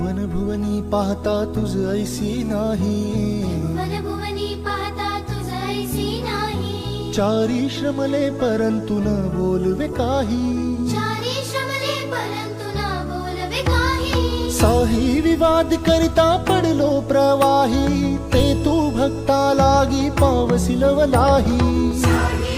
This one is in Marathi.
भुवनी पाहता तुझ ऐसी नाही, भुवनी पाहता तुझ ऐसी नाही। चारी श्रमले परंतु न बोलवे काही, चारी श्रमले परंतु न बोलवे काही। साही विवाद करिता पडलो प्रवाही, ते तू भक्ता लागी पावसिलवलाही। साही